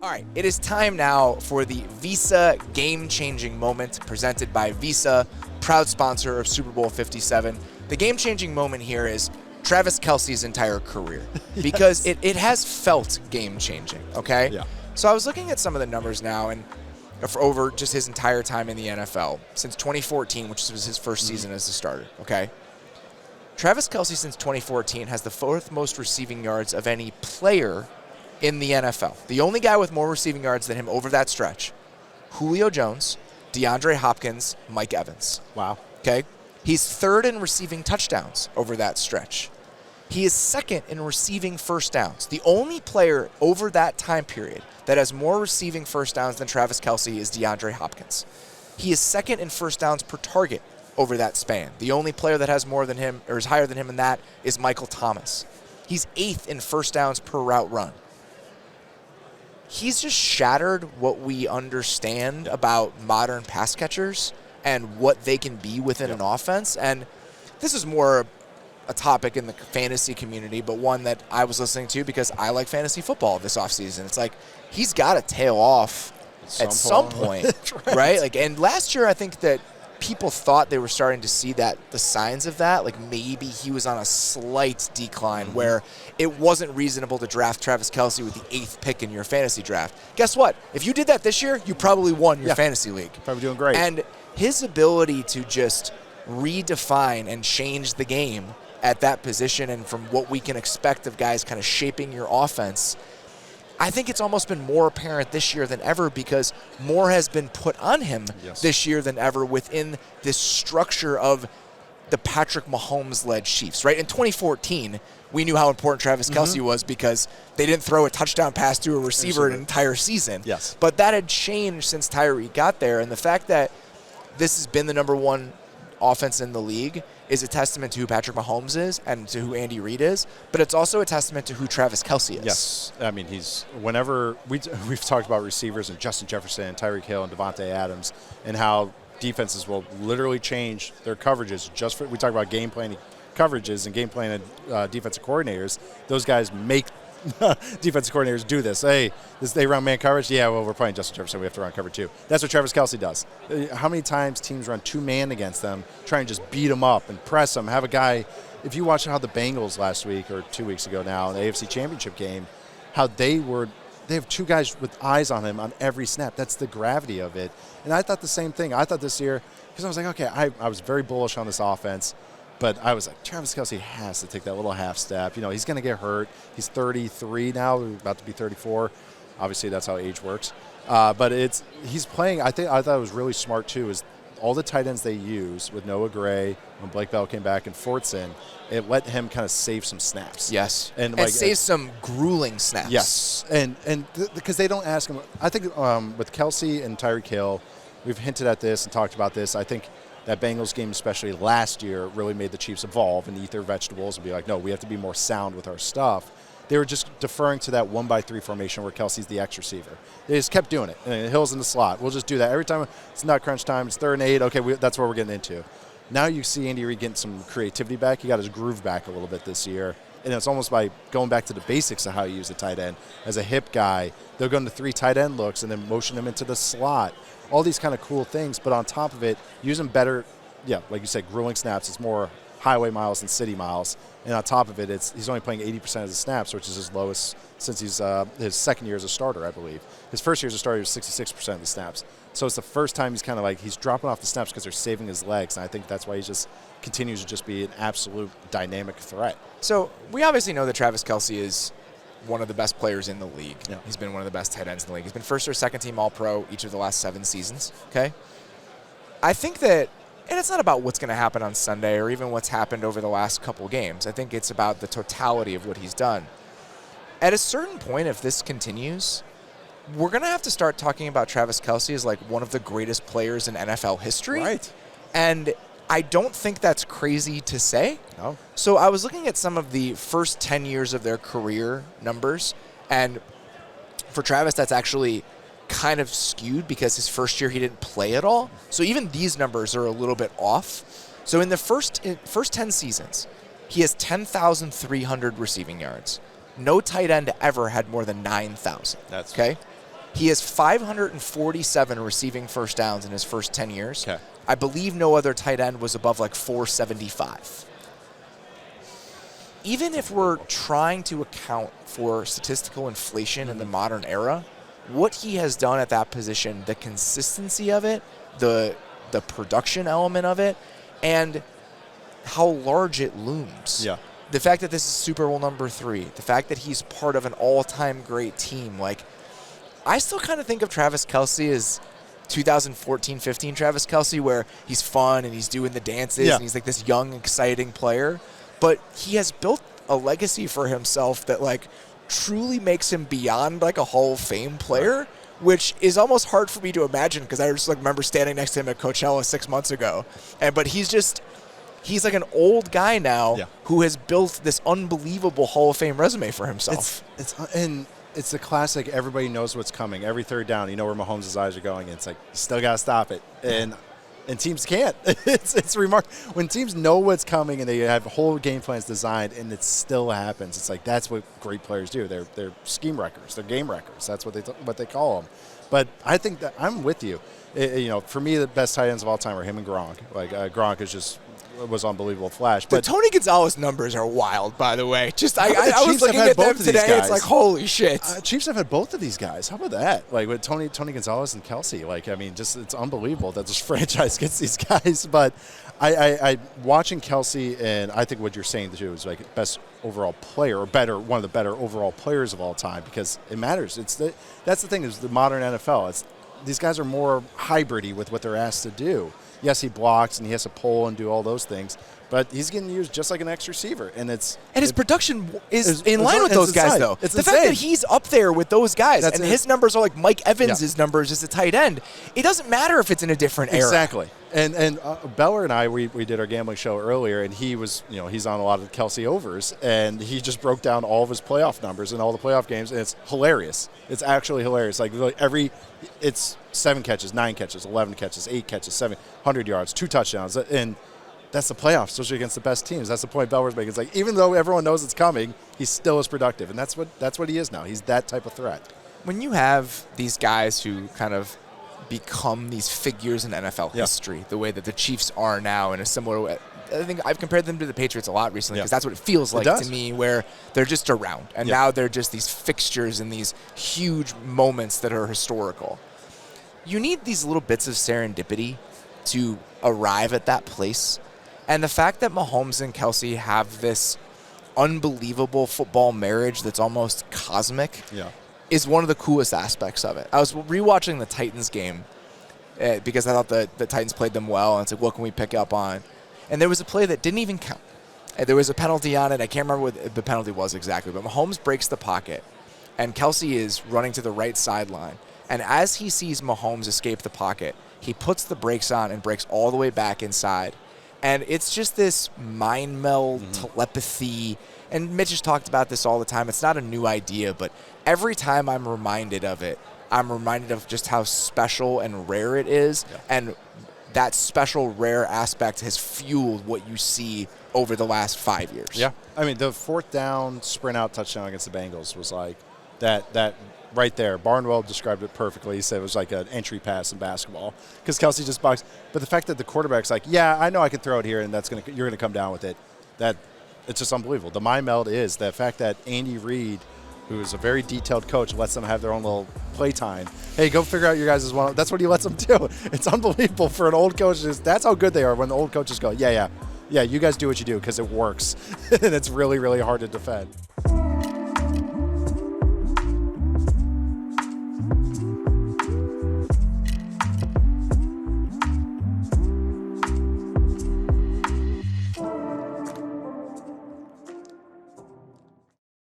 All right, it is time now for the Visa game-changing moment presented by Visa, proud sponsor of Super Bowl 57. The game-changing moment here is Travis Kelce's entire career because it has felt game-changing, okay? Yeah. So I was looking at some of the numbers now and for over just his entire time in the NFL, since 2014, which was his first season as a starter, okay? Travis Kelce since 2014 has the fourth most receiving yards of any player in the NFL. The only guy with more receiving yards than him over that stretch, Julio Jones, DeAndre Hopkins, Mike Evans. Wow. Okay? He's third in receiving touchdowns over that stretch. He is second in receiving first downs. The only player over that time period that has more receiving first downs than Travis Kelce is DeAndre Hopkins. He is second in first downs per target over that span. The only player that has more than him or is higher than him in that is Michael Thomas. He's eighth in first downs per route run. He's just shattered what we understand about modern pass catchers and what they can be within an offense. And this is more a topic in the fantasy community, but one that I was listening to because I like fantasy football this offseason. It's like he's got to tail off at some point, right? Like, and last year I think that people thought they were starting to see that the signs of that, like maybe he was on a slight decline where it wasn't reasonable to draft Travis Kelce with the 8th pick in your fantasy draft. Guess what? If you did that this year, you probably won your fantasy league. Probably doing great. And his ability to just redefine and change the game at that position and from what we can expect of guys kind of shaping your offense, I think it's almost been more apparent this year than ever because more has been put on him this year than ever within this structure of the Patrick Mahomes-led Chiefs, right? In 2014, we knew how important Travis Kelce was because they didn't throw a touchdown pass to a receiver an entire season. Yes. But that had changed since Tyreek got there, and the fact that this has been the number one offense in the league is a testament to who Patrick Mahomes is and to who Andy Reid is, but it's also a testament to who Travis Kelce is. Yes. I mean, whenever we've talked about receivers and Justin Jefferson, Tyreek Hill, and Devontae Adams and how defenses will literally change their coverages we talk about game planning coverages and game planning defensive coordinators. Those guys make defensive coordinators do this. Hey, they run man coverage? Yeah, well, we're playing Justin Jefferson. We have to run cover too. That's what Travis Kelce does. How many times teams run two-man against them, try and just beat them up and press them, have a guy. If you watch how the Bengals last week or 2 weeks ago now in the AFC Championship game, how they have two guys with eyes on him on every snap. That's the gravity of it. And I thought the same thing. I thought this year, because I was like, okay, I was very bullish on this offense. But I was like, Travis Kelce has to take that little half step. You know, he's going to get hurt. He's 33 now, about to be 34. Obviously, that's how age works. But he's playing. I thought it was really smart too. Is all the tight ends they use with Noah Gray when Blake Bell came back and Fortson, it let him kind of save some snaps. Yes, and save some grueling snaps. Yes, and because they don't ask him. I think with Kelce and Tyreek Hill, we've hinted at this and talked about this. I think that Bengals game, especially last year, really made the Chiefs evolve and eat their vegetables and be like, no, we have to be more sound with our stuff. They were just deferring to that 1-by-3 formation where Kelce's the X receiver. They just kept doing it. And Hill's in the slot. We'll just do that. Every time it's not crunch time, it's 3rd and 8. Okay, that's what we're getting into. Now you see Andy Reid getting some creativity back. He got his groove back a little bit this year. And it's almost by going back to the basics of how you use a tight end. As a hip guy, they'll go into 3 tight end looks and then motion him into the slot. All these kind of cool things. But on top of it, use them better. Yeah, like you said, grueling snaps. It's more highway miles than city miles. And on top of it, he's only playing 80% of the snaps, which is his lowest since he's his second year as a starter, I believe. His first year as a starter, he was 66% of the snaps. So it's the first time he's kind of like he's dropping off the snaps because they're saving his legs. And I think that's why he just continues to just be an absolute dynamic threat. So we obviously know that Travis Kelce is one of the best players in the league. Yeah. He's been one of the best tight ends in the league. He's been first or second team All-Pro each of the last 7 seasons. Okay, I think that. And it's not about what's going to happen on Sunday or even what's happened over the last couple games. I think it's about the totality of what he's done. At a certain point, if this continues, we're going to have to start talking about Travis Kelce as like one of the greatest players in NFL history. Right. And I don't think that's crazy to say. No. So I was looking at some of the first 10 years of their career numbers. And for Travis, that's actually kind of skewed because his first year he didn't play at all. So even these numbers are a little bit off. So in the first 10 seasons, he has 10,300 receiving yards. No tight end ever had more than 9,000. That's okay. He has 547 receiving first downs in his first 10 years. Okay. I believe no other tight end was above like 475. Even if we're trying to account for statistical inflation in the modern era, what he has done at that position, the consistency of it, the production element of it, and how large it looms. Yeah. The fact that this is Super Bowl number 3, the fact that he's part of an all-time great team, like, I still kind of think of Travis Kelce as 2014-15 Travis Kelce, where he's fun and he's doing the dances and he's like this young, exciting player. But he has built a legacy for himself that like truly makes him beyond like a Hall of Fame player, which is almost hard for me to imagine because I just like remember standing next to him at Coachella 6 months ago. But he's like an old guy now who has built this unbelievable Hall of Fame resume for himself. It's a classic. Everybody knows what's coming. Every third down, you know where Mahomes' eyes are going. And it's like, you still got to stop it. And teams can't. It's remarkable. When teams know what's coming and they have whole game plans designed and it still happens, it's like that's what great players do. They're scheme wreckers. They're game wreckers. That's what they call them. But I think that I'm with you. For me, the best tight ends of all time are him and Gronk. Like Gronk was unbelievable flash. But the Tony Gonzalez numbers are wild, by the way. Just I was looking at them today. It's like, holy shit. Chiefs have had both of these guys. How about that? Like with Tony Gonzalez and Kelce. Like it's unbelievable that this franchise gets these guys. But I watching Kelce, and I think what you're saying too is like best overall player or one of the better overall players of all time because it matters. That's the thing is the modern NFL. These guys are more hybrid-y with what they're asked to do. Yes, he blocks and he has to pull and do all those things, but he's getting used just like an X receiver, and his production is in line with those guys, though. It's the insane. fact that he's up there with those guys, and his numbers are like Mike Evans' numbers as a tight end. It doesn't matter if it's in a different era. Exactly. And Beller and I, we did our gambling show earlier, and he was, he's on a lot of Kelce overs, and he just broke down all of his playoff numbers in all the playoff games, and it's hilarious. It's actually hilarious. Like it's 7 catches, 9 catches, 11 catches, 8 catches, 700 yards, 2 touchdowns, and that's the playoffs, especially against the best teams. That's the point Beller's making. It's like even though everyone knows it's coming, he still is productive, and that's what he is now. He's that type of threat. When you have these guys who kind of become these figures in NFL history, the way that the Chiefs are now in a similar way. I think I've compared them to the Patriots a lot recently because that's what it feels like to me, where they're just around. And now they're just these fixtures in these huge moments that are historical. You need these little bits of serendipity to arrive at that place. And the fact that Mahomes and Kelce have this unbelievable football marriage that's almost cosmic is one of the coolest aspects of it. I was rewatching the Titans game because I thought the Titans played them well, and it's like, what can we pick up on? And there was a play that didn't even count. There was a penalty on it. I can't remember what the penalty was exactly, but Mahomes breaks the pocket, and Kelce is running to the right sideline. And as he sees Mahomes escape the pocket, he puts the brakes on and breaks all the way back inside. And it's just this mind meld, telepathy. And Mitch has talked about this all the time. It's not a new idea, but every time I'm reminded of it, I'm reminded of just how special and rare it is. Yeah. And that special, rare aspect has fueled what you see over the last 5 years. Yeah. I mean, the 4th down sprint out touchdown against the Bengals was like that right there. Barnwell described it perfectly. He said it was like an entry pass in basketball because Kelce just boxed. But the fact that the quarterback's like, yeah, I know I can throw it here, and you're gonna come down with it. It's just unbelievable. The mind meld is the fact that Andy Reid, who is a very detailed coach, lets them have their own little playtime. Hey, go figure out your guys' one. That's what he lets them do. It's unbelievable for an old coach. That's how good they are when the old coaches go, yeah, you guys do what you do because it works. And it's really, really hard to defend.